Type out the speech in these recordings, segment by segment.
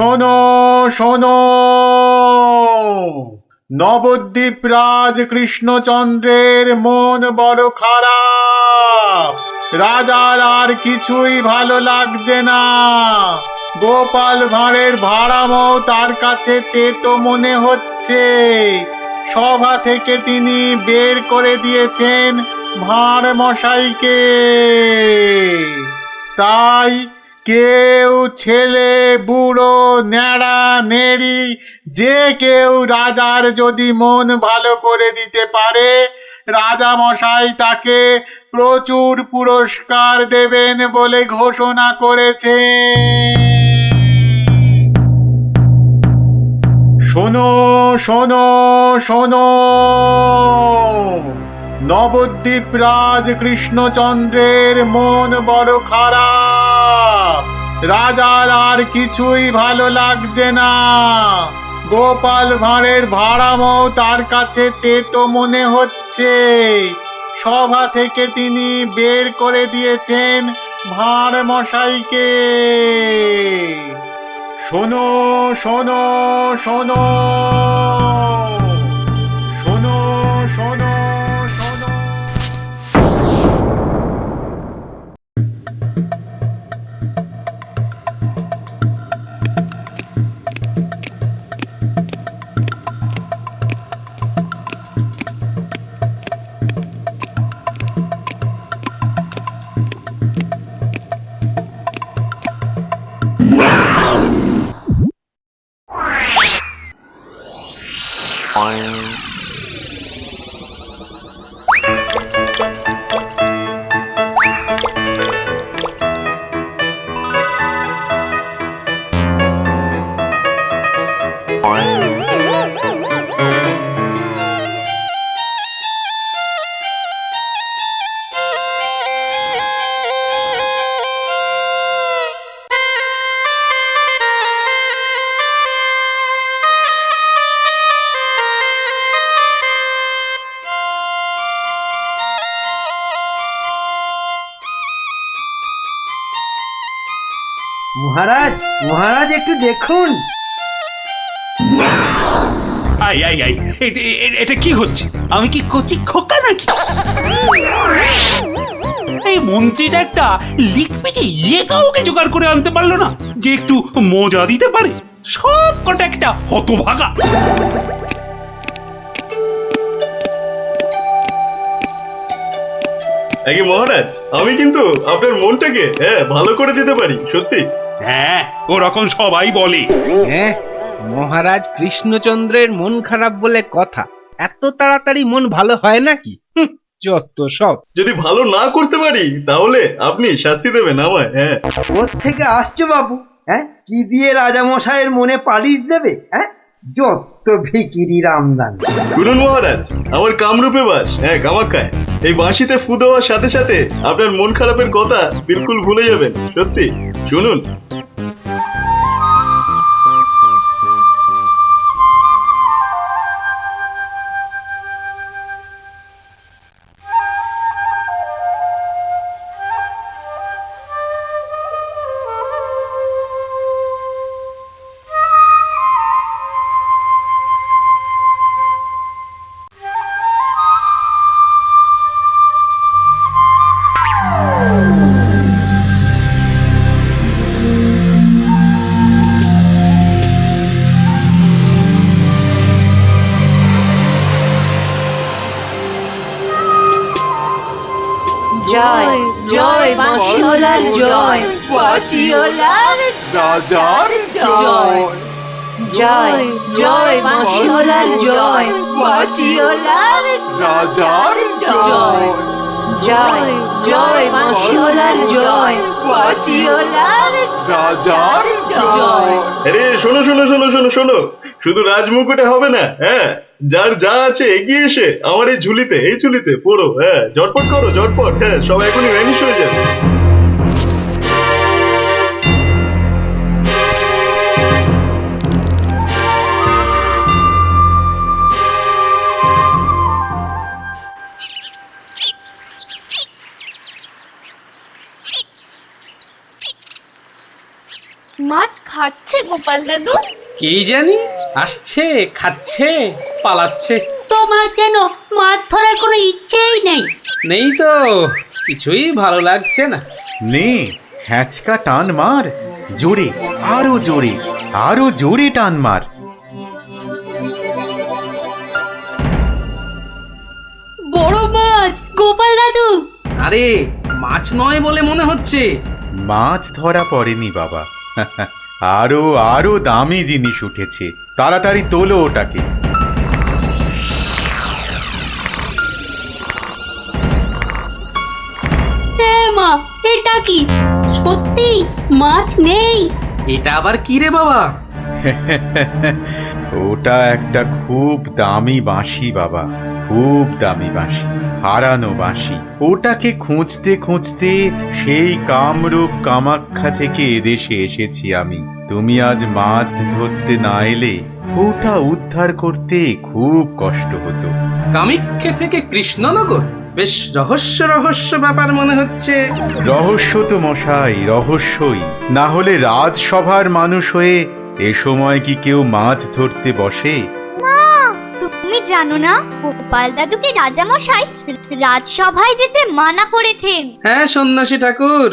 শোনো শোনো, নবদ্বীপ রাজ কৃষ্ণচন্দ্রের মন বড় খারাপ। রাজার আর কিছুই ভালো লাগছে না। গোপাল ভাঁড়ের ভাড়ামো তার কাছে তেতো মনে হচ্ছে। সভা থেকে তিনি বের করে দিয়েছেন ভাঁড় মশাইকে। তাই কেউ, ছেলে বুড়ো ন্যাড়া নেড়ি, যে কেউ রাজার যদি মন ভালো করে দিতে পারে, রাজা মশাই তাকে প্রচুর পুরস্কার দেবেন বলে ঘোষণা করেছে। শোনো শোনো শোনো, নবদ্বীপ রাজ কৃষ্ণচন্দ্রের মন বড় খারাপ। রাজার আর কিছুই ভালো লাগছে না। গোপাল ভাঁড়ের ভাড়ামো তার কাছে তেতো মনে হচ্ছে। সভা থেকে তিনি বের করে দিয়েছেন ভাঁড় মশাইকে। শোনো শোনো শোনো, শোনো শোনো শোনো। মহারাজ, মহারাজ একটু দেখুন। আই আই আই, এটা কি হচ্ছে? আমি কি কচি খোকা নাকি? এই মন্ত্রীটা একটা লিখবিকে কাউকে জোগাড় করে আনতে পারলো না যে একটু মজা দিতে পারে। সব কটা একটা হতভাগা। আগে মহারাজ, আমি কিন্তু আপনার মনটাকে ভালো করে দিতে পারি, সত্যি। হ্যাঁ, ওরকম সবাই বলে। হ্যাঁ, মহারাজ কৃষ্ণচন্দ্রের মন খারাপ বলে কথা। এত তাড়াতাড়ি মন ভালো হয় নাকি? যত সব। যদি ভালো না করতে পারি তাহলে আপনি শাস্তি দেবেন আমায়। হ্যাঁ, ওর থেকে আসছো বাবু? হ্যাঁ, কি দিয়ে রাজামশাইয়ের মনে পালিশ দেবে? হ্যাঁ, যত ভিকিরি রামদান। শুনুন মহারাজ, আমার কামরূপে বাস, কামাখ্যায়। এই বাঁশিতে ফু দেওয়ার সাথে সাথে আপনার মন খারাপের কথা বিলকুল ভুলে যাবেন, সত্যি। শুনুন। জয় জয় বাঁশিওয়ালার জয়, বাঁশিওয়ালার রাজার জয়। জয় জয় বাঁশিওয়ালার জয়, বাঁশিওয়ালার রাজার জয়। জয় জয় বাঁশিওয়ালার জয়, বাঁশিওয়ালার রাজার জয়। আরে শোনো শোনো শোনো শোনো শোনো, শুধু রাজমুকুটে হবে না। যার যা আছে এগিয়ে এসে আমার এই ঝুলিতে পড়ো। ঝটপট করো, ঝটপট। সব এখনই ভ্যানিশ হয়ে যাবে। মাছ খাচ্ছে গোপাল দাদু? কি জানি, আসছে, খাচ্ছে, পালাচ্ছে। তোমার যেন মাছ ধরার কোনো ইচ্ছেই নেই। নেই তো, কিছুই ভালো লাগছে না। নে হ্যাঁচকা টান মার, জোরে, আরো জোরে, আরো জোরে টান মার। বড় মাছ, গোপাল দাদু। আরে মাছ নয় বলে মনে হচ্ছে। মাছ ধরা পড়েনি বাবা, আরো আরো দামি জিনিস উঠেছে। তাড়াতাড়ি তোলো ওটাকে। হ্যাঁ মা, এটা কি সত্যি মাছ নেই? এটা আবার কি রে বাবা? ওটা একটা খুব দামি বাঁশি বাবা, খুব দামি বাঁশি, হারানো বাঁশি। ওটাকে খুঁজতে খুঁজতে সেই কামরূপ কামাখ্যা থেকে এদেশে এসেছি আমি। তুমি আজ মাছ ধরতে না এলে ওটা উদ্ধার করতে খুব কষ্ট হতো। কামাখ্যা থেকে কৃষ্ণনগর? বেশ রহস্য রহস্য ব্যাপার মনে হচ্ছে। রহস্য তো মশাই, রহস্যই। না হলে রাজসভার মানুষ হয়ে এ সময় কি কেউ মাছ ধরতে বসে? তুমি জানো না গোপাল দাদুকে রাজামশাই রাজসভায় যেতে মানা করেছেন? হ্যাঁ সন্ন্যাসী ঠাকুর,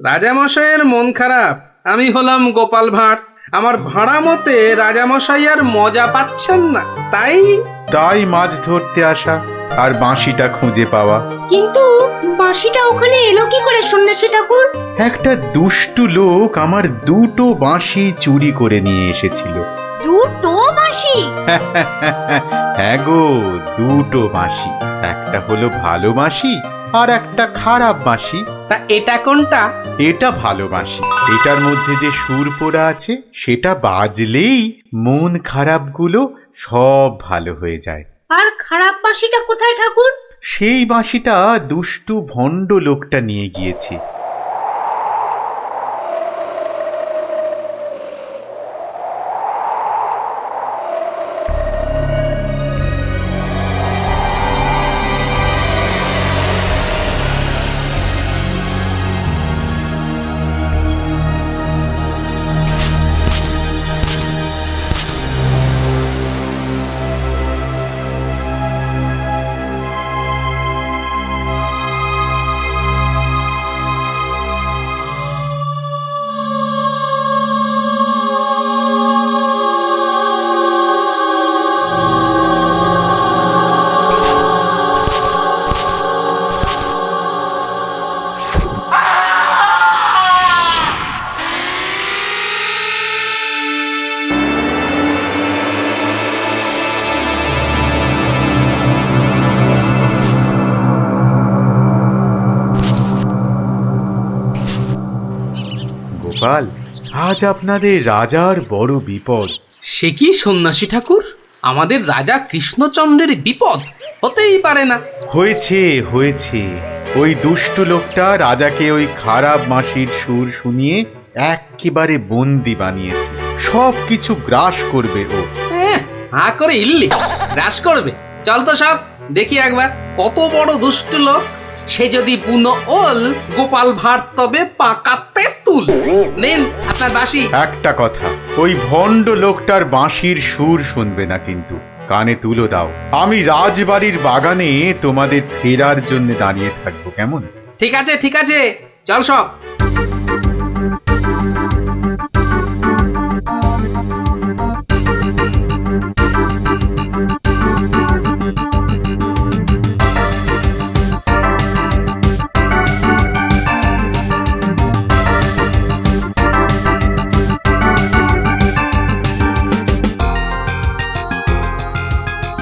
রাজামশাইয়ের মন খারাপ। আমি হলাম গোপাল ভাঁড়। আমার ভাড়া মতে রাজামশাই আর মজা পাচ্ছেন না, তাই মাছ ধরতে আসা আর বাঁশিটা খুঁজে পাওয়া। কিন্তু বাঁশিটা ওখানে এলো কি করে সন্ন্যাসী ঠাকুর? একটা দুষ্টু লোক আমার দুটো বাঁশি চুরি করে নিয়ে এসেছিল। দুটো বাঁশি? হ্যাঁ গো, দুটো বাঁশি। একটা হলো ভালো বাঁশি আর একটা খারাপ বাঁশি। তা এটা কোনটা? এটা ভালো বাঁশি। এটার মধ্যে যে সুর পোড়া আছে সেটা বাজলেই মন খারাপগুলো সব ভালো হয়ে যায়। আর খারাপ বাঁশিটা কোথায় ঠাকুর? সেই বাঁশিটা দুষ্টু ভণ্ড লোকটা নিয়ে গিয়েছে। গোপাল, আজ আপনাদের রাজার বড় বিপদ। সে কি সন্ন্যাসী ঠাকুর, আমাদের রাজা কৃষ্ণচন্দ্রের বিপদ? হতেই পারে না। হয়েছে হয়েছে, ওই দুষ্টু লোকটা রাজাকে ওই খারাপ বাঁশির সুর শুনিয়ে একেবারে বন্দি বানিয়েছে। সব কিছু গ্রাস করবে ও। হা করে ইল্লি গ্রাস করবে? চল তো সব দেখি একবার, কত বড় দুষ্ট লোক। সে যদি বুনো ওল, গোপাল ভাঁড় তবে পাকাতে তুল। নিন আপনার বাঁশি। একটা কথা, ওই ভণ্ড লোকটার বাঁশির সুর শুনবে না কিন্তু। কানে তুলো দাও। আমি রাজবাড়ির বাগানে তোমাদের ফেরার জন্য দাঁড়িয়ে থাকবো, কেমন? ঠিক আছে ঠিক আছে, চল সব।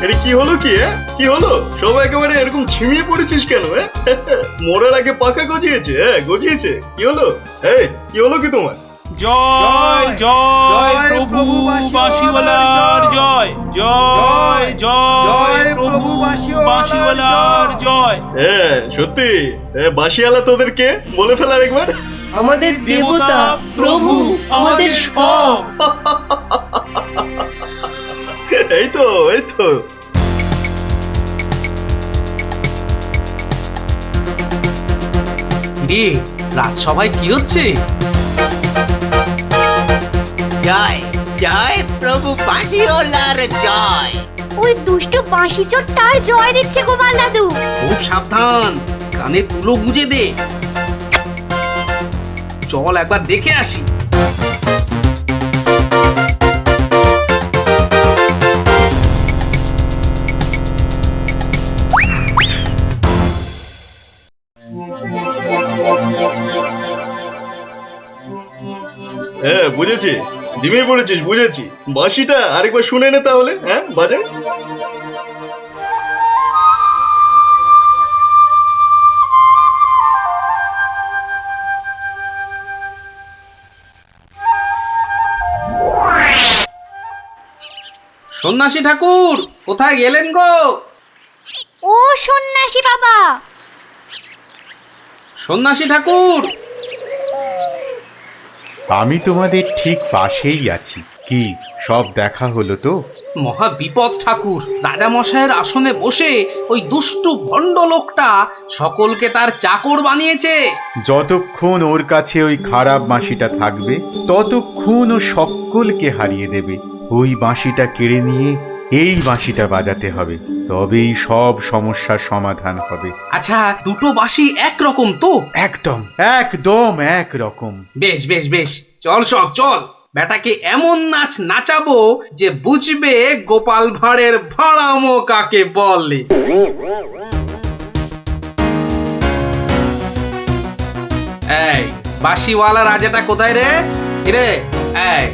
এটা কি হলো কি? কি হলো? সব একেবারে এরকম ছিমিয়ে পড়েছিস কেন? মরার আগে পাকা গজিয়েছে, গজিয়েছে। কি হলো? এই কি হলো কি তোমার? জয় জয় প্রভু বাঁশিওয়ালার জয়, জয় জয় প্রভু বাঁশিওয়ালার জয়। হ্যাঁ সত্যি, বাঁশিওয়ালা তোদের কে বলে ফেলার একবার। আমাদের দেবতা, প্রভু, আমাদের সব। এই তো এই তো। রে রাজসভায় কি হচ্ছে? জয় জয় প্রভু বাঁশিওয়ালার জয়। ওই দুষ্ট বাঁশি চোরটার জয় দিচ্ছে গোপাল দাদু। খুব সাবধান, কানে তুলো গুঁজে দে। চল একবার দেখে আসি। হ্যাঁ বুঝেছি, জিমে পড়েছিস, বুঝেছি। বাঁশিটা আরেকবার শুনে নে তাহলে, হ্যাঁ বাজে। সন্ন্যাসী ঠাকুর কোথায় গেলেন গো? ও সন্ন্যাসী বাবা, সন্ন্যাসী ঠাকুর, আমি তোমাদের ঠিক পাশেই আছি। কি সব দেখা হলো তো? মহা বিপদ ঠাকুর। রাজামশাইয়ের আসনে বসে ওই দুষ্টু ভণ্ড লোকটা সকলকে তার চাকর বানিয়েছে। যতক্ষণ ওর কাছে ওই খারাপ বাঁশিটা থাকবে ততক্ষণ ও সকলকে হারিয়ে দেবে। ওই বাঁশিটা কেড়ে নিয়ে এই বাঁশিটা বাজাতে হবে, তবেই সব সমস্যার সমাধান হবে। আচ্ছা, দুটো বাঁশি একরকম তো? একদম একদম একরকম। বেশ বেশ বেশ, চল সব চল। বেটাকে এমন নাচ নাচাবো যে বুঝবে গোপাল ভাঁড়ের ভাড়ামো কাকে বলে। এই বাঁশিওয়ালা রাজাটা কোথায় রে? রে এই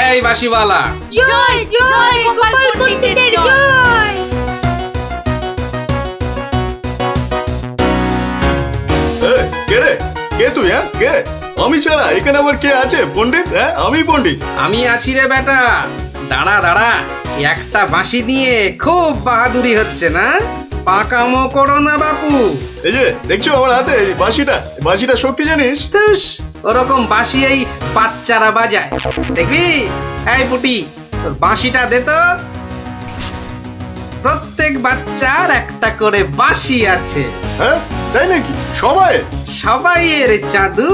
এই বাঁশিওয়ালা, জয় জয় গোপাল পণ্ডিতের জয়। কে রে? কে তুই? হ্যাঁ কে? আমি ছাড়া এখানে আবার কে আছে? পণ্ডিত? হ্যাঁ আমি পণ্ডিত। আমি আছি রে বেটা। দাঁড়া দাঁড়া, একটা বাঁশি নিয়ে খুব বাহাদুরি হচ্ছে না? পাকামো করো না বাপু। এই যে দেখছো আমার হাতে এই বাঁশিটা, বাঁশিটা শক্তি জানিস? তুস, ওরকম বাঁশি এই বাচ্চারা বাজায়, দেখবি? এই পুটি, তোর বাঁশিটা দে তো। প্রত্যেক বাচ্চার একটা করে বাঁশি আছে। হ্যাঁ তাই নাকি? সবাই? সবাইয়ের জাদু।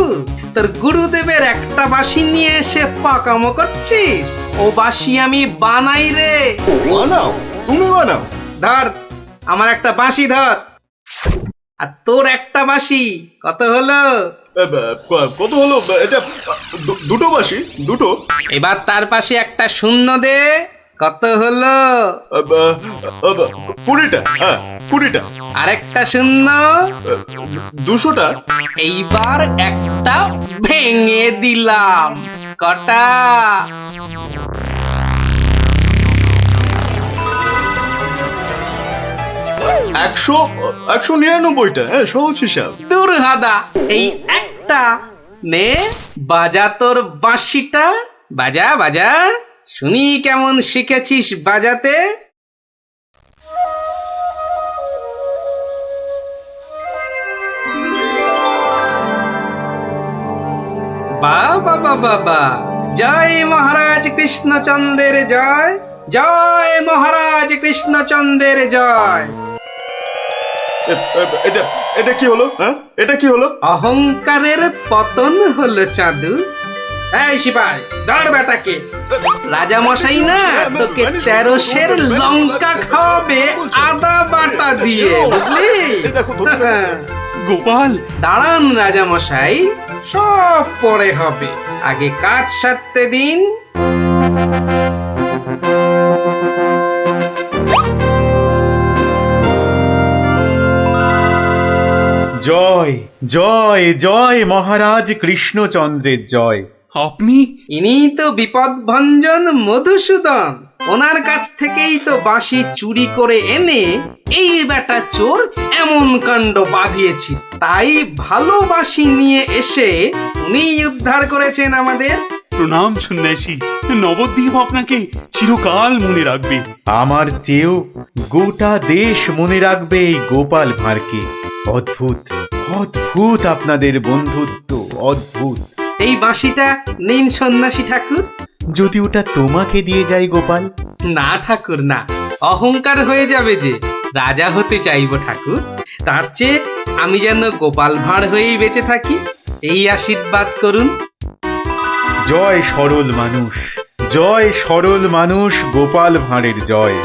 তোর গুরুদেবের একটা বাঁশি নিয়ে এসে পাকামো করছিস? ও বাঁশি আমি বানাই রে। বানাও? তুমি বানাও? ধর, আমার একটা বাঁশি ধর, আর তোর একটা বাঁশি। কত হলো? কত হলো এটা? দুটো বাঁশি, দুটো। এবার তার পাশে একটা শূন্য দে। কত হলো? 20টা। হ্যাঁ 20টা। আরেকটা শূন্য। 200টা। এইবার একটা ভেঙে দিলাম। কটা? 199টা। হ্যাঁ সহজ হিসাব। দূর হাদা, এই একটা নে, বাজা তোর বাঁশিটা। বাজা বাজা, শুনি কেমন শিখেছিস বাজাতে। বাবা বাবা বা, জয় মহারাজ কৃষ্ণচন্দ্রের জয়, জয় মহারাজ কৃষ্ণচন্দ্রের জয়। এটা এটা কি হলো? হ্যাঁ এটা কি হলো? অহংকারের পতন হলো চাঁদু। এই সিপাই, ধর বেটাকে। রাজা মশাই না তোকে 13 সের লঙ্কা খাওয়াবে আদা বাটা দিয়ে, বুঝলি? দেখো গোপাল, দাঁড়ান রাজা মশাই, সব পরে হবে, আগে কাজ সারতে দিন। জয় জয় জয় মহারাজ কৃষ্ণচন্দ্রের জয়। আপনি? ইনি তো বিপদ ভঞ্জন মধুসূদন। ওনার কাছ থেকেই তো বাঁশি চুরি করে এনে এই বেটা চোর এমন কাণ্ড বাঁধিয়েছি। তাই ভালো বাঁশি নিয়ে এসে উনি উদ্ধার করেছেন আমাদের। প্রণাম সন্ন্যাসী, নবদ্বীপ আপনাকে চিরকাল মনে রাখবে। আমার চেয়েও গোটা দেশ মনে রাখবে এই গোপাল ভাঁড়কে। অদ্ভুত অদ্ভুত আপনাদের বন্ধুত্ব, অদ্ভুত। এই বাঁশিটা নিন সন্ন্যাসী ঠাকুর। যদি ওটা তোমাকে দিয়ে যাই গোপাল? না ঠাকুর না, অহংকার হয়ে যাবে যে। রাজা হতে চাইবো ঠাকুর, তার চেয়ে আমি যেন গোপাল ভাঁড় হয়েই বেঁচে থাকি, এই আশীর্বাদ করুন। জয় সরল মানুষ, জয় সরল মানুষ, গোপাল ভাঁড়ের জয়।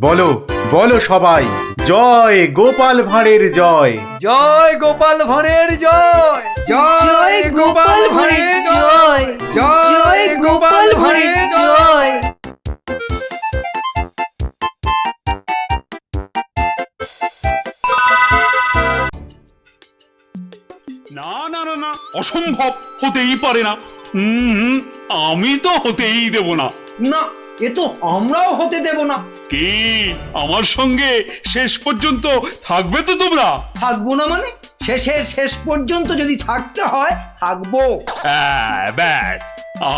বলো বলো সবাই, জয় গোপাল ভাঁড়ের জয়। জয় গোপাল ভাঁড়ের জয়, জয় গোপাল ভাঁড়ের জয়, জয় গোপাল ভাঁড়ের জয়। না না না না, অসম্ভব, হতেই পারে না। আমি তো হতেই দেব না। না, এ তো আমরাও হতে দেব না। কি আমার সঙ্গে শেষ পর্যন্ত থাকবে তো তোমরা? থাকবো না মানে? শেষের শেষ পর্যন্ত যদি থাকতে হয় থাকবো। হ্যাঁ, ব্যাস,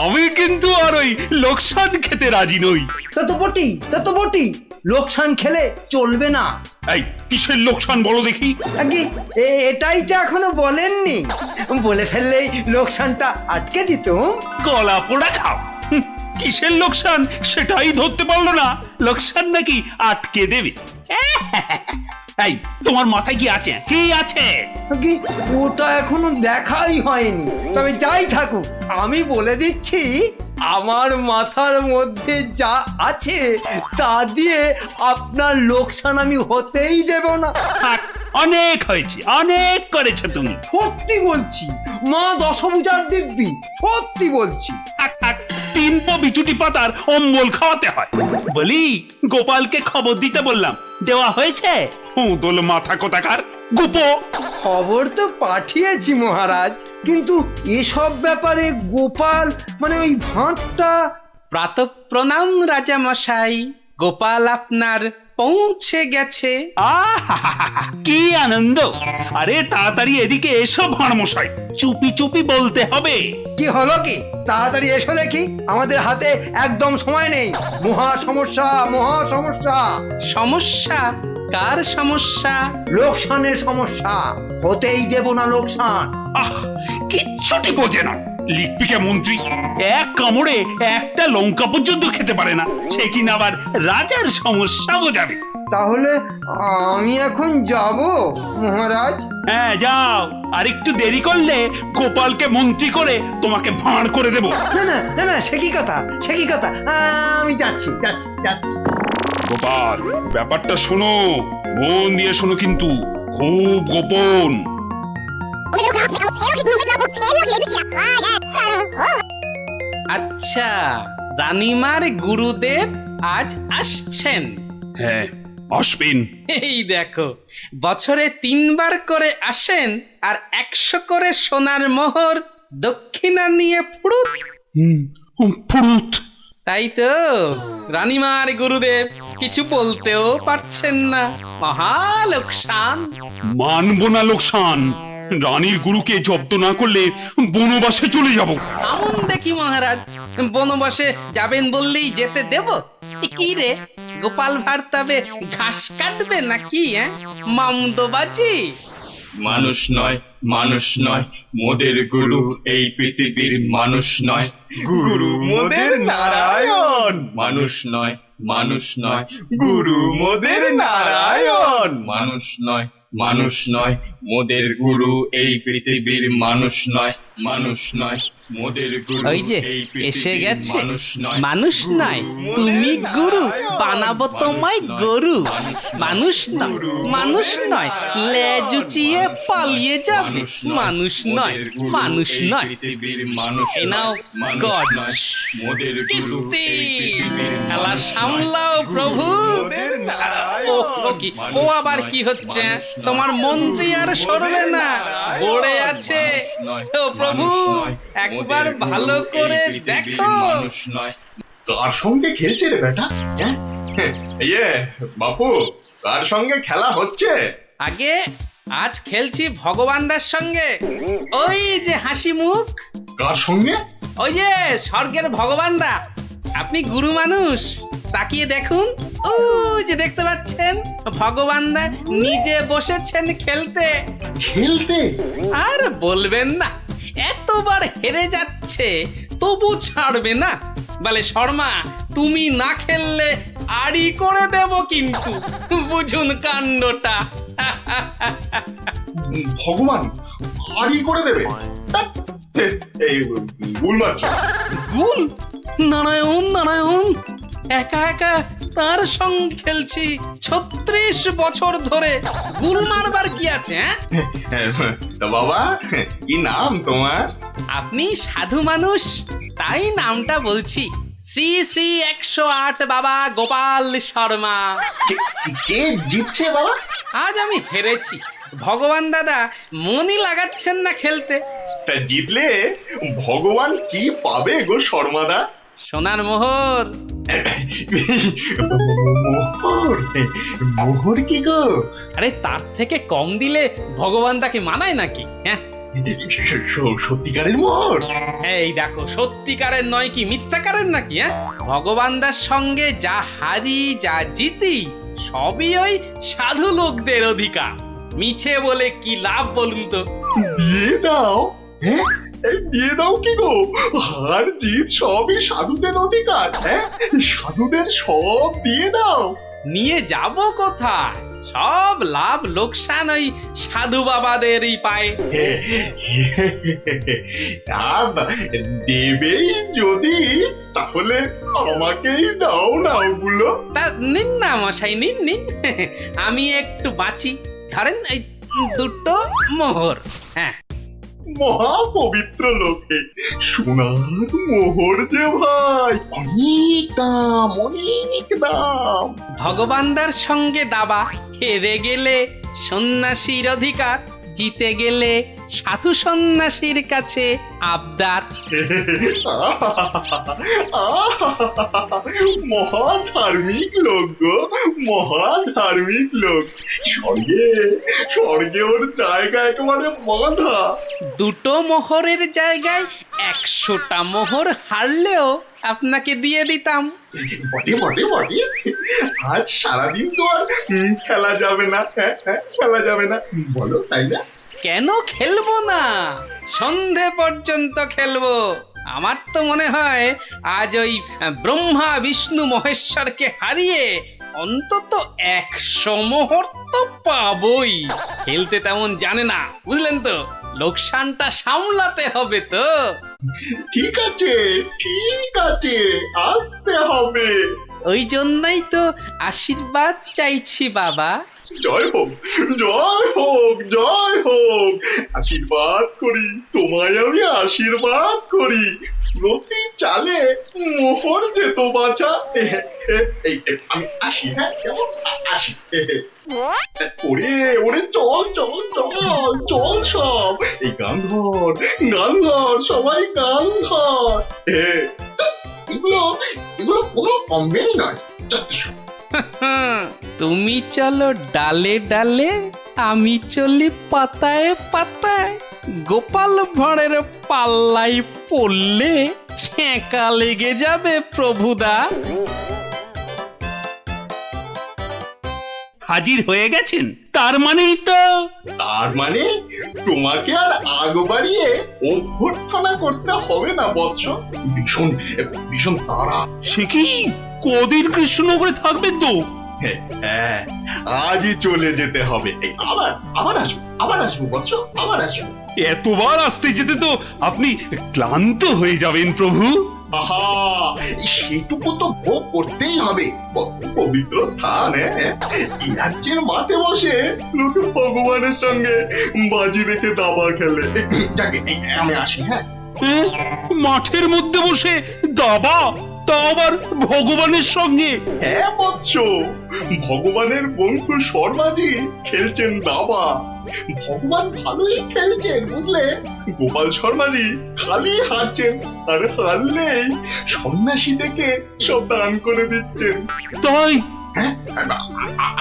আমি কিন্তু আর ওই লোকসান খেতে রাজি নই। তা তো বটি, তা তো বটি, লোকসান খেলে চলবে না। এই কিসের লোকসান বলো দেখি? আগে এটাই তো এখনো বলেননি, বলে ফেললেই লোকসানটা আটকে দিত। কলা পোড়া খাও। কিসের লোকসান সেটাই ধরতে পারলো না, লোকসান নাকি আটকে দেবে। এই তোমার মাথায় কি আছে? কি আছে? আগে ওটা এখনো দেখাই হয়নি, তবে যাই থাকুক আমি বলে দিচ্ছি, আমার মাথার মধ্যে যা আছে তা দিয়ে আপনার লোকসান আমি হতেই দেব না। থাক, অনেক হয়েছে, অনেক করেছো তুমি। সত্যি বলছি, মা দশভুজার দিব্যি, সত্যি বলছি। থাক থাক, 3 পো বিচুটি পাতার অম্বল খাওয়াতে হয়। বলি, গোপালকে খবর দিতে বললাম, দেওয়া হয়েছে? দোল মাথা কোথাকার গুপো। খবর তো পাঠিয়েছি মহারাজ, কিন্তু এসব ব্যাপারে গোপাল মানে ওই ভাঁড়টা। প্রাতঃ প্রণাম রাজা মশাই, গোপাল আপনার পৌঁছে গেছে। আহা, কি আনন্দ! আরে তাড়াতাড়ি এদিকে এসো ভাঁড় মশাই, চুপি চুপি বলতে হবে। কি হলো কি? তাড়াতাড়ি এসো দেখি, আমাদের হাতে একদম সময় নেই। মহা সমস্যা, মহা সমস্যা। সমস্যা? কার সমস্যা? লোকসানের সমস্যা, হতেই দেব না লোকসান। আহ, কিচ্ছুটি বোঝে না। লিখবিকে মন্ত্রী এক কামড়ে একটা লঙ্কা পর্যন্ত খেতে পারে না, সে কিনা আবার রাজার সমস্যা বোঝাবে। তাহলে আমি এখন যাব মহারাজ? হ্যাঁ যাও, আর একটু দেরি করলে গোপালকে মন্ত্রী করে তোমাকে ভাঁড় করে দেব। না না না না, সে কি কথা, সে কি কথা, আমি যাচ্ছি যাচ্ছি যাচ্ছি। গোপাল, ব্যাপারটা শোনো, মন দিয়ে শোনো, কিন্তু খুব গোপন। আচ্ছা, রানীমার গুরুদেব আজ আসছেন? হ্যাঁ, আসবেন। এই দেখো, বছরে 3 বার করে আসেন, আর 100 করে সোনার মোহর দক্ষিণা নিয়ে ফুরুত। ফুরুত। তাই তো, রানীমার গুরুদেব কিছু বলতেও পারছেন না। মহা লোকসান। মানব না লোকসান। রানীর গুরুকে জব্দ না করলে বনবাসে চলে যাব। আমন দেখি মহারাজ, বনবাসে যাবেন বললেই যেতে দেব? কি রে, গোপাল ভাঁড় তবে ঘাস কাটবে নাকি? মামদোবাজি। মানুষ নয়, মানুষ নয়, মোদের গুরু এই পৃথিবীর মানুষ নয়, গুরু মোদের নারায়ণ। মানুষ নয়, মানুষ নয়, গুরু মোদের নারায়ণ। মানুষ নয়, মানুষ নয়, মোদের গুরু এই পৃথিবীর মানুষ নয়, মানুষ নয়, মোদের গুরু ওই যে এই এসে পৃথিবীর গেছে, মানুষ নয়, মানুষ নয়, তুমি গুরু, বানাবো তোমায় গরু। মানুষ নয়, মানুষ নয়, লেজ উঁচিয়ে পালিয়ে যাবে। মানুষ নয়, মানুষ নয়। পৃথিবীর মানুষ এই নাও মানুষ গজ। নয়, মোদের গুরু কিস্তি। এই পৃথিবীর খেলা মানুষ নয়। সামলাও প্রভু। মোদের নারায়ণ। ও কি, ও আবার কি হচ্ছে? তোমার মন্ত্রী আর সরবে না, পড়ে আছে। ও প্রভু, একবার ভালো করে দেখো। মানুষ নয়। কার সঙ্গে খেলছে রে বেটা? ইয়ে বাপু, কার সঙ্গে খেলা হচ্ছে? আগে আজ খেলছি ভগবানদার সঙ্গে। ওই যে হাসি মুখ, কার সঙ্গে? ওই যে স্বর্গের ভগবানদা। আপনি গুরু মানুষ, তাকিয়ে দেখুন, ও যে দেখতে পাচ্ছেন, ভগবানদা নিজে বসেছেন খেলতে। খেলতে? আর বলবেন না, এতবার হেরে যাচ্ছে তবু ছাড়বে না। বলে, শর্মা তুমি না খেললে আড়ি করে দেব কিন্তু, বুঝুন কাণ্ডটা। ভগবান হারি করে দেবে? ধ্যাৎ, এই গুল মারছো? গুল? নারায়ণ নারায়ণ, একা একা তার সঙ্গে খেলছি 36 বছর ধরে, গুল মারবার কি আছে? তা বাবা, কি নাম তোমার? আপনি সাধু মানুষ, তাই নামটা বলছি। শ্রী শ্রী 108 বাবা গোপাল শর্মা। কে জিতছে বাবা? আজ আমি হেরেছি। ভগবান দাদা মনই লাগাচ্ছেন না খেলতে। তা জিতলে ভগবান কি পাবে গো শর্মাদা? সোনার মোহর। মোহর? মোহর কি গো? আরে তার থেকে কম দিলে ভগবান তাকে মানায় নাকি? হ্যাঁ, সত্যিকারের মোহর? এই দেখো, সত্যিকারের নয় কি মিথ্যাকারের নাকি? হ্যাঁ, ভগবান দার সঙ্গে যা হারি যা জিতি সবই ওই সাধু লোকদের অধিকার। মিছে বলে কি লাভ বলুন তো? দিয়ে দাও। হ্যাঁ, এই দিয়ে দাও কি গো? হার জিত সবই সাধুদের অধিকার। হ্যাঁ, সাধুদের সব দিয়ে দাও। নিয়ে যাব কোথায়? সব লাভ লোকসান ওই সাধু বাবাদেরই পায়। দেবেই যদি, তাহলে আমাকেই দাও না ওগুলো। তা নিন না মশাই, নিন নিন, আমি একটু বাঁচি। ধরেন এই 2টো মোহর। হ্যাঁ, মহা পবিত্র লোকে সোনার মোহর যে ভাই, অনেক দাম, অনেক দাম। ভগবানদার সঙ্গে দাবা, হেরে গেলে সন্ন্যাসীর অধিকার, জিতে গেলে সাধু সন্ন্যাসীর কাছে আবদার। মহা ধার্মিক লোক গো, মহা ধার্মিক লোক। স্বর্গে, স্বর্গে ওর জায়গা একেবারে বাঁধা। 2টো মোহরের জায়গায় 100টা মোহর হারলেও আপনাকে দিয়ে দিতাম। বটে বটে বটে, আজ সারাদিন তো আর খেলা যাবে না। হ্যাঁ, খেলা যাবে না, বলো তাই না? কেন খেলবো না? সন্ধে পর্যন্ত খেলবো। আমার তো মনে হয় আজ ওই ব্রহ্মা বিষ্ণু মহেশ্বরকে হারিয়ে অন্তত 100 মোহর তো পাবই। খেলতে তেমন জানে না, বুঝলেন তো? লোকসানটা সামলাতে হবে তো। ঠিক আছে, ঠিক আছে, আসতে হবে। ওই জন্যই তো আশীর্বাদ চাইছি বাবা। জয় হোক, জয় হোক, জয় হোক। আশীর্বাদ করি তোমায়, আমি আশীর্বাদ করি। প্রতি চালে মোহর যেত বাঁচা। এই আমি আসি। হ্যাঁ, কেমন আসি? ওরে ওরে, চল চল চল চল সব। এই গান ধর, গান ধর, সবাই গান ধর। এগুলো এগুলো কোনো কমবেই নয়। যথেষ্ট। তুমি চলো ডালে ডালে, আমি চলি পাতায় পাতায়। গোপাল ভাঁড়ের পাল্লাই পড়লে ছ্যাঁকা লেগে যাবে প্রভুদা। হাজির হয়ে গেছেন, তার মানেই তো। তার মানে তোমাকে আর আগ বাড়িয়ে অভ্যর্থনা করতে হবে না বৎস। ভীষণ ভীষণ তাড়া। সে কি কদিন কৃষ্ণনগরে থাকবেন তো? হ্যাঁ, আজই চলে যেতে হবে। এই আবার আবার আসবো, আবার আসবো বৎস, আবার আসবো। এতবার আসতে যেতে তো আপনি ক্লান্ত হয়ে যাবেন প্রভু। আহা, সেটুকু তো ভোগ করতেই হবে। পবিত্র স্থান। এই রাজ্যের মাঠে বসে লোকে ভগবানের সঙ্গে বাজি রেখে দাবা খেলে। যাকে আমি আসি। হ্যাঁ, মাঠের মধ্যে বসে দাবা, তা আবার ভগবানের সঙ্গে? হ্যাঁ বৎস, ভগবানের বন্ধু শর্মাজি খেলছেন দাবা। ভগবান ভালোই খেলছেন, বুঝলে। গোপাল শর্মাজি খালি হারছেন, আর হারলেই সন্ন্যাসী থেকে সব দান করে দিচ্ছেন। তাই? হ্যাঁ,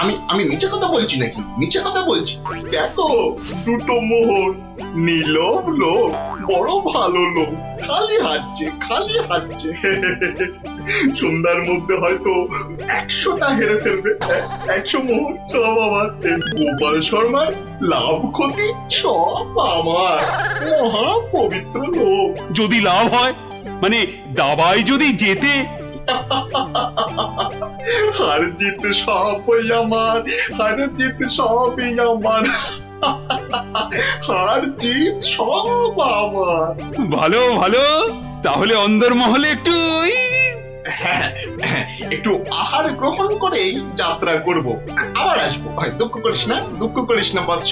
আমি আমি মিছে কথা বলছি নাকি? মিছে কথা বলছি? দেখো, 2টো মোহর। নীলব লোক, বড় ভালো লোক, খালি হাঁটছে, খালি হাঁটছে। সন্ধ্যার মধ্যে হয়তো 100টা হেরে ফেলবে। 100 মোহর সব আমার। গোপাল শর্মার লাভ ক্ষতি সব আমার। মহা পবিত্র লোক। যদি লাভ হয়, মানে দাবায় যদি জেতে? হার জিত সবই আমার, হার জিত সবই আমার। হার জিত সব আমার। ভালো ভালো, তাহলে অন্দরমহলে একটু হ্যাঁ, একটু আহার গ্রহণ করেই যাত্রা করব, আবার আসবো। দুঃখ করিস না, দুঃখ করিস না বৎস।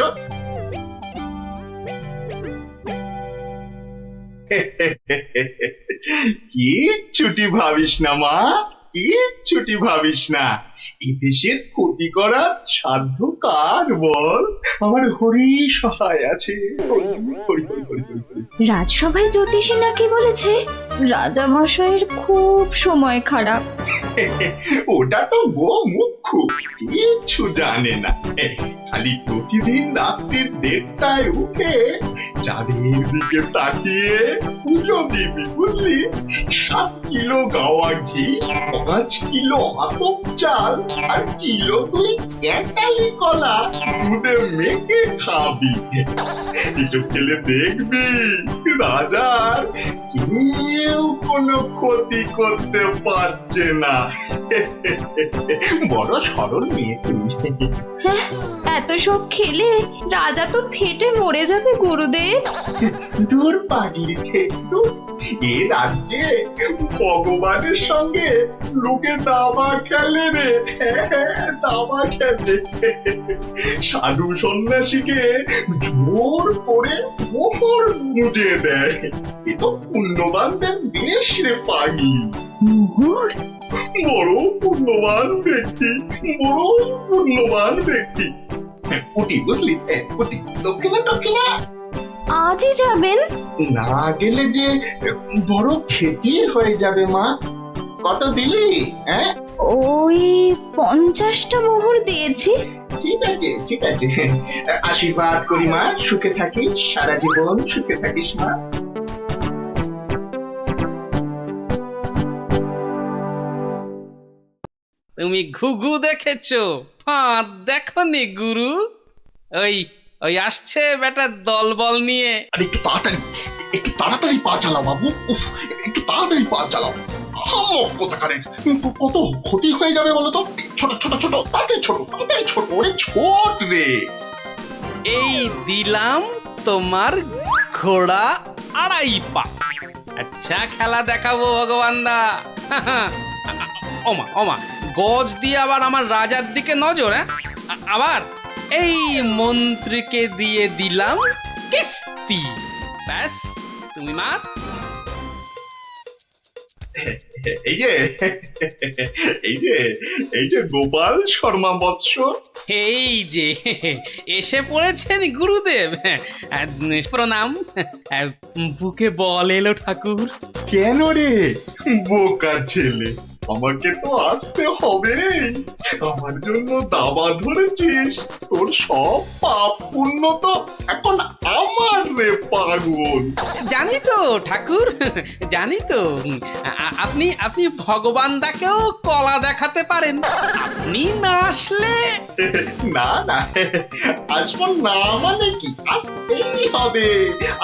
কি ছুটি ভাবিস না মা, কি ছুটি ভাবিস না। এই দেশের ক্ষতি করার সাধ্য কার বল? আমার হরি সহায় আছে। হরি, হরি, হরি, হরি, হরি, হরি। রাজসভায় জ্যোতিষী নাকি বলেছে রাজা মশাইয়ের খুব সময় খারাপ। ওটা তো গো মুখ্য, কিচ্ছু জানে না। খালি প্রতিদিন রাত্রির 1:30টায় উঠে চাঁদের দিকে তাকিয়ে পুজো দিবি, বুঝলি? 7 কিলো গাওয়া ঘি, 5 কিলো আতপ চাল আর কিলো 2 ক্যাটালি কলা দুধে মেখে খাবি। একটু খেলে দেখবি রাজার কেউ কোনো ক্ষতি করতে পারছে না। বড় সরল মেয়ে তুমি। হ্যাঁ, এত সব খেলে রাজা তো ফেটে মরে যাবে গুরুদেব। দূর পাগলি, দূর। এ রাজ্যে ভগবানের সঙ্গে লোকে দাবা খেলে রে, দাবা খেলে। সাধু সন্ন্যাসীকে জোর করে মোহর গুঁজে দেয়। এ তো পুণ্যবানদের দেশ রে পাগলি। মোহর? বড় পুণ্যবান ব্যক্তি, বড় পুণ্যবান ব্যক্তি। পুটি, বুঝলি? পুটি, দক্ষিণা দক্ষিণা। আজই যাবেন? না গেলে যে বড় ক্ষতি হয়ে যাবে মা। কত দিলি? হ্যাঁ, ওই 50টা মোহর দিয়েছি। ঠিক আছে, ঠিক আছে। আশীর্বাদ করি মা, সুখে থাকিস, সারা জীবন সুখে থাকিস মা। তুমি ঘুঘু দেখেছো, ফাঁদ দেখনি গুরু? ওই ওই আসছে বেটা দলবল নিয়ে। আর একটু তাড়াতাড়ি পা চালাও বাবু। উফ, একটু তাড়াতাড়ি পা চালাও। হামক কোথাকারে, কত ক্ষতি হয়ে যাবে বলো তো? ছোট ছোট ছোট, তাড়াতাড়ি ছোট, তাড়াতাড়ি ছোট, ওরে ছোট রে। এই দিলাম তোমার ঘোড়া 2.5 পা। আচ্ছা খেলা দেখাবো ভগবান দা। ওমা ওমা, গজ দিয়ে আবার আমার রাজার দিকে নজর। হ্যাঁ, আবার এই মন্ত্রীকে দিয়ে দিলাম কিস্তি। ব্যাস, তুমি মাত। এই যে এই যে গোপাল শর্মা বৎস। এই যে এসে পড়েছেন গুরুদেব। প্রণাম। বুকে বল এলো ঠাকুর। কেন রে বোকা ছেলে, আমাকে তো আসতে হবে। আমার জন্য দাবা ধরেছিস, তোর সব পাপ পুণ্য তো এখন আমার রে পাগল। জানি তো ঠাকুর, জানি তো। আপনি আপনি ভগবান দাকেও কলা দেখাতে পারেন। আপনি না আসলে না না, আসবো না মানে কি? আসতেই হবে,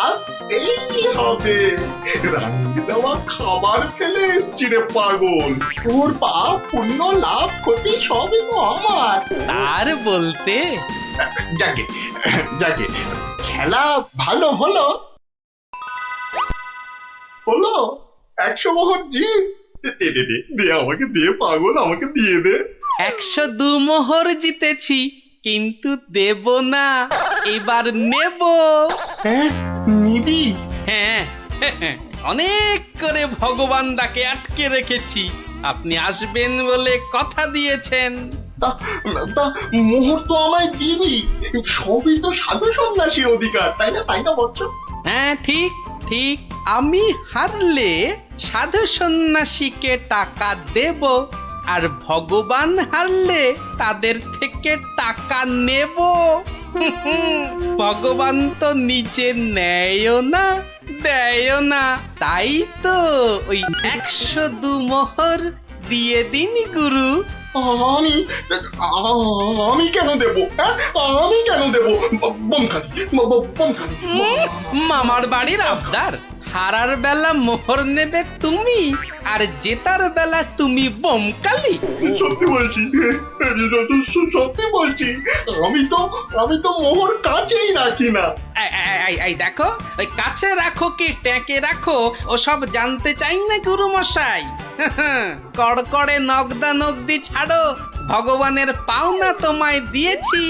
আসতেই হবে। রান্নি দেওয়া খাবার ফেলে এসছি রে পাগল। তোর পাপ পুণ্য লাভ ক্ষতি সবই তো আমার। তার বলতে যাকে যাকে, খেলা ভালো হলো হলো। 100 মোহর জিত। দে আমাকে, দে পাগল, আমাকে দিয়ে দে। 102 মোহর জিতেছি, কিন্তু দেব না, এবার নেব। হ্যাঁ, নিবি? হ্যাঁ, অনেক করে ভগবান দাকে আটকে রেখেছি। আপনি আসবেন বলে কথা দিয়েছেন। তা তা মোহর তো আমায় দিবি। সবই তো সাধু সন্ন্যাসীর অধিকার, তাই না? তাই না বৎস? হ্যাঁ, ঠিক ঠিক। আমি হারলে সাধু সন্ন্যাসীকে টাকা দেব, আর ভগবান হারলে তাদের থেকে টাকা নেব। ভগবান তো নিজে নেয়ও না, দেয়ও না। তাই তো ওই 102 মোহর দিয়ে দিন গুরু। আমি আমি কেন দেব? হ্যাঁ, আমি কেন দেব? বোমখালি, বোমখালি। মামার বাড়ির আবদার, হারার বেলা মোহর নেবে তুমি আর জেতার বেলা তুমি বোমকালি। সত্যি বলছি, সত্যি বলছি, আমি তো মোহর কাছেই রাখি না। এই দেখো, ওই কাছে রাখো কি ট্যাঁকে রাখো ওসব জানতে চাই না গুরু মশাই। কড়কড়ে নগদা নগদি ছাড়ো, ভগবানের পাওনা তোমায় দিয়েছি,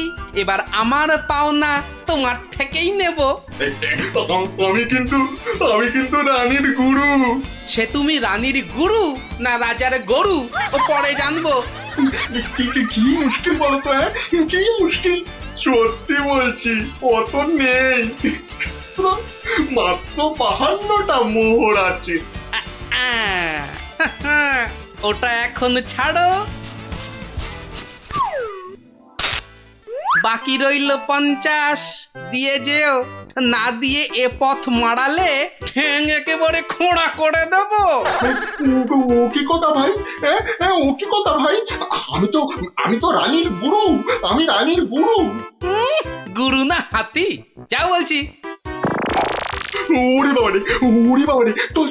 এবার আমার পাওনা তোমার থেকেই নেব। আমি কিন্তু রানীর গুরু। সে তুমি রানীর গুরু না রাজার গরু ও পরে জানবো। কি মুশকিল বলতো, হ্যাঁ কি মুশকিল। সত্যি বলছি, অত নেই, মাত্র 52টা মোহর আছে। ওটা এখন ছাড়ো, বাকি রইল 50। দিয়ে যেও, না দিয়ে এ পথ মারালে ঠ্যাং একেবারে খোঁড়া করে দেবো। ও কি কথা ভাই, ও কি কথা ভাই, আমি তো রানীর গুরু, আমি রানীর গুরু। গুরু না হাতি, যা বলছি। ওরে বাবারে, চল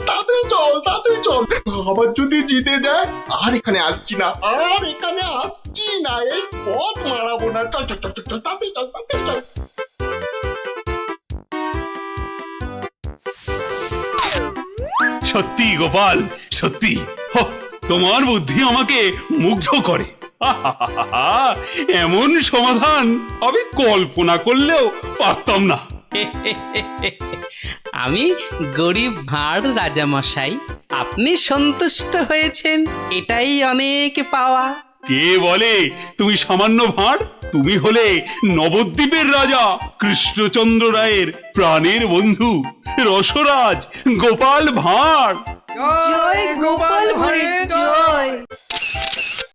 তাড়াতাড়ি চল। আবার যদি জিতে যায় আর এখানে আসছি না, এই পথ মারাবো না। চল তাড়াতাড়ি চল। সত্যি গোপাল, সত্যি তোমার বুদ্ধি আমাকে মুগ্ধ করে। এমন সমাধান আমি কল্পনা করলেও পারতাম না। আমি গরিব ভাঁড় রাজামশাই, আপনি সন্তুষ্ট হয়েছেন, এটাই অনেক পাওয়া। কে বলে তুমি সামান্য ভাঁড়? তুমি হলে নবদ্বীপের রাজা কৃষ্ণচন্দ্র রায়ের প্রাণের বন্ধু রসরাজ গোপাল ভাঁড়। জয় গোপাল ভাঁড়ের জয়।